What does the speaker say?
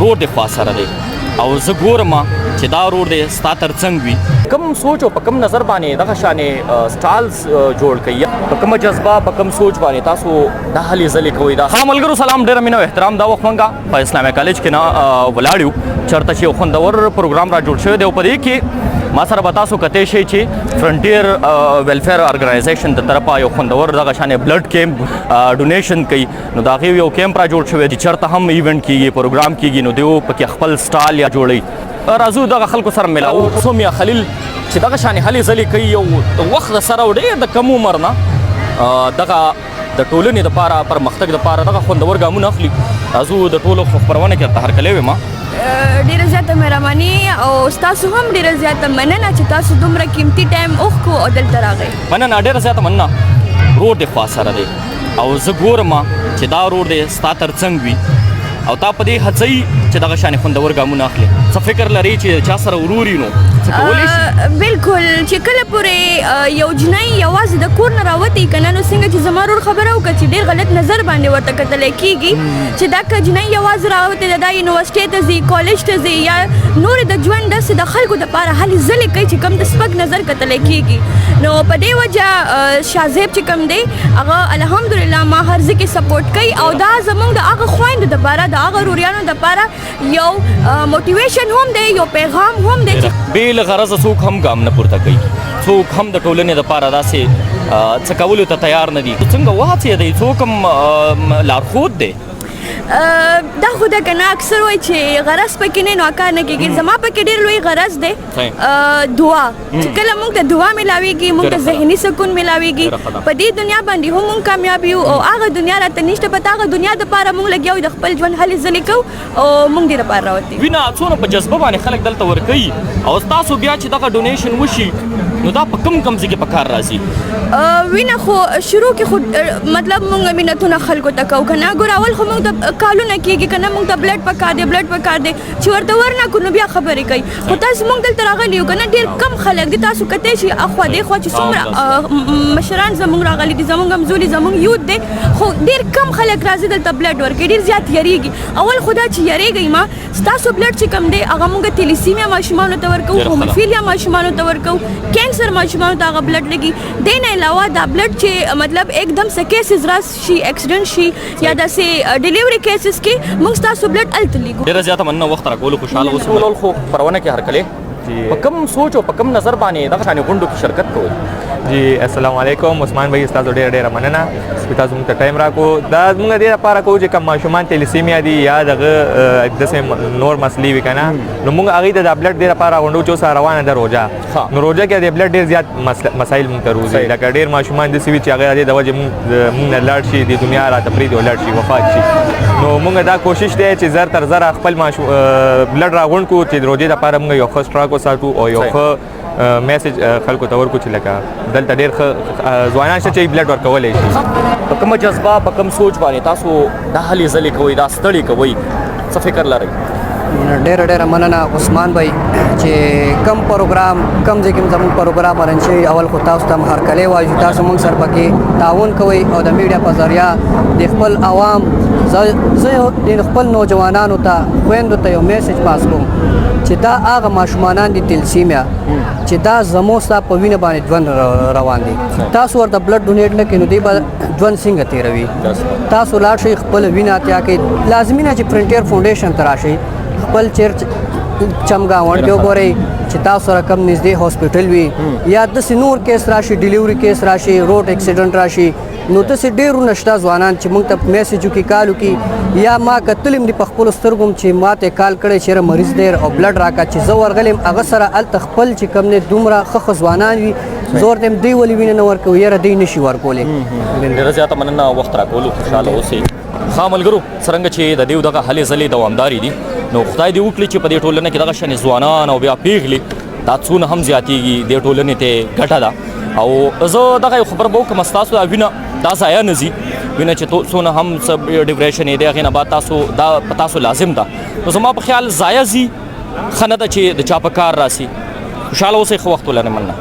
رور دې خوا سره دی او زه ګورم چې دا رور دی ستا تر څنګ وي کوم سوچ او په کوم نظر باندې دغه شانې سټالز جوړ کوي په کومه جذبه په کوم سوچ باندې تاسو دا هلې ځلې کوئ دا ښه ملګرو سلام ډېره مینه او احترام دا وخت موږ په اسلامي کالج کې نه ولاړ یو چېرته چې یو خوندور پروګرام را جوړ شوی دی او په دې کې ما سره به تاسو کتی شئ چې فرنټیر ویلفیر ارګنایزیشن د طرفه یو خوندور دغه شانې بلډ کیمپ ډونیشن کوي نو د هغې یو کیمپ را جوړ شوی دی چېرته هم ایونټ کیږي پروګرام کیږي نو دیو پکې خپل سټال یا جوړوي راځو دغه خلکو سره ملاو سوم یا خلیل چې دغه شانې هلې ځلې کوي یو د وخت سره او ډېر د کم عمر نه دغه د ټولنې دپاره پرمختګ دپاره دغه خوندور ګامونه اخلي راځو د ټولو خپرونه کې درته هرکلی ویم ډیره زیاته مهرباني او ستاسو هم ډیره زیاته مننه چې تاسو دومره قیمتي ټایم اوښکو او دلته راغئ مننه ډیره زیاته مننه رور دې خوا سره دی او زه ګورم چې دا رور دی ستا تر څنګ وي او تا په دې هڅوي چې دغه شانې خوندور ګامونه اخلي څه فکر لري چې چا سره ورور وي نو څه کولی شي بلکل چې کله پورې یو جنۍ یوازې د کور نه راوتې که نه نو څنګه چې زما ورور خبره وکړه چې ډېر غلط نظر باندې ورته کتلی کېږي چې دا که جنۍ یوازې راوتې ده دا یونیورسټۍ ته ځي کالج ته ځي یا نورې د ژوند داسې د خلکو دپاره هلې ځلې کوي چې کوم د سپک نظر کتلی کېږي نو په دې وجه شاهزیب چې کوم دی هغه الحمدلله ما هر ځای کې سپورټ کوي او دا زموږ د هغه خویندو دپاره د هغه روریانو دپاره یو موټیویشن هم دی یو پیغام هم دی بې له غرضه څوک هم ګام نه پورته کوي څوک هم د ټولنې دپاره داسې څه کولو ته تیار نه دي څنګه وهڅېدئ څوک هم لارښود دی دا خو ده که نه اکثر وایي چې غرض پکې نه نو کار نه کېږي زما پکې ډېر لوی غرض دی دعا چې کله موږ ته دعا میلاویږي موږ ته ذهني سکون میلاویږي په دې دنیا باندې هم موږ کامیاب یو او هغه دنیا راته نشته په هغه دنیا دپاره موږ لګیا یو د خپل ژوند هلې ځلې کوو او موږ دې دپاره راوتي وینه څونه په جذبه باندې خلک دلته ورکوي او ستاسو بیا چې دغه ډونیشن وشي نو دا په کوم ځای کې په کار راځي وینه خو شروع کې خو مطلب موږ مینتونه خلکو ته کوو که نه ګوره اول خو موږ د کالونه کېږي که نه موږ ته بلډ پکار دی بلډ پکار دی چې ورته ورنکړو نو بیا خبرې کوي خو تاسو موږ دلته راغلي یو که نه ډېر کم خلک دي تاسو کتی شي اخوا دېخوا چې څومره مشران زموږ راغلي دي زموږ همزولي زموږ یوت دی خو ډېر کم خلک راځي دلته بلډ ورکوي ډېر زیات یریږي اول خو دا چې یریږئ ما ستاسو بلډ چې کوم دی هغه موږ تیلیسیمیا ماشومانو ته ورکوو هوموفیلیا ماشومانو ته ورکوو کینسر ماشومانو ته هغه بلډ لګي دې نه علاوه دا بلډ چې مطلب एकदम څه کیسز راشي اکسیډنټ شي یا داسې ډیلیوري کیسز کې موږ ستاسو بلډ هلته لیږو ډېره زیاته مننه وخت راکولو خوشحاله اوسئ ټول خو خپرونه کې هرکلی په کوم سوچ او په کوم نظر باندې دغه شانې غونډو کې شرکت کوئ جی السلام علیکم عثمان بھائی ستاسو ډېره مننه چې تاسو موږ ته ټایم راکړو دا موږ دې لپاره کوو چې کوم ماشومان تیلیسیمیا دي یا دغه داسې نور مسلې وي که نه نو موږ هغوی ته د بلډ دې لپاره غونډو چې اوس روانه ده روژه نو روژه کې د بلډ ډېر زیات مسایل موږ ته روزي لکه ډېر ماشومان داسې وي چې هغه د دې د وجې موږ نه لاړ شي د دنیا راته پرېږدي او لاړ شي وفات شي نو موږ دا کوشش دی چې زر تر زره خپل بلډ راغونډ کړو چې د روژې لپاره موږ یو ښه سټراک وساتو او یو ښه میسج خلکو ته ورکړو چې لکه دلته ډېر ښه ځوانان شته چې بلډ ورکولی شي په کومه جذبه په کوم سوچ باندې تاسو دا هلې ځلې کوئ دا ستړي کوئ څه فکر لرئ ډېره مننه عثمان بھائی چې کم پروګرام کم ځای کې زموږ پروګرام ارنج شوي اول خو تاسو ته هرکلی وایو چې تاسو موږ سره پکې تعاون کوئ او د میډیا په ذریعه د خپل عوام زه د خپل نوجوانانو ته خویندو ته یو میسج پاس کوم چې دا هغه ماشومانان دي تیلیسیمیا چې دا زموږ ستا په وینه باندې ژوند روان دي تاسو ورته بلډ ډونیټ نه کړئ نو دوی به ژوند څنګه تېروي تاسو لاړ شئ خپله وینه اتیا کړئ لازمي نه چې فرنټیر فاونډیشن ته راشئ خپل چیرچ چمګاونډ کې وګورئ چې تاسو سره کم نږدې هاسپټل وي یا داسې نور کیس راشي ډیلیوري کیس راشي روډ اکسیډنټ راشي نو داسې ډېرو نشته ځوانان چې موږ ته میسیج وکړي کال وکړي یا ما کتلی م دي په خپلو سترګو چې ما ته کال کړی چېرې مریض دی او بلډ راکړه چې زه ورغلی یم هغه سره هلته خپل چې کوم دی دومره ښه ځوانان وي زور ته م دوی ولې وینه نه ورکوي یاره دوی نشي ورکولی ډېره زیاته مننه وخت راکولو خوشحاله اوسئ ښه ملګرو څرنګه چې د دې دغه هلې ځلې دوامدارې دي نو خدای دې وکړي چې په دې ټولنه کې دغه شانې ځوانان او بیا پیغلې دا څونه هم زیاتېږي دې ټولنې ته ګټه ده او زه دغه یو خبر به وکړم ستاسو دا وینه دا ضایع نه ځي وینه چې څونه هم څه ډیپریشن یې دی هغې نه بعد تاسو دا په تاسو لازم ده نو زما په خیال ضایع ځي ښه نه ده چې د چا په کار راسي خوشحاله اوسئ ښه وخت ولرئ مننه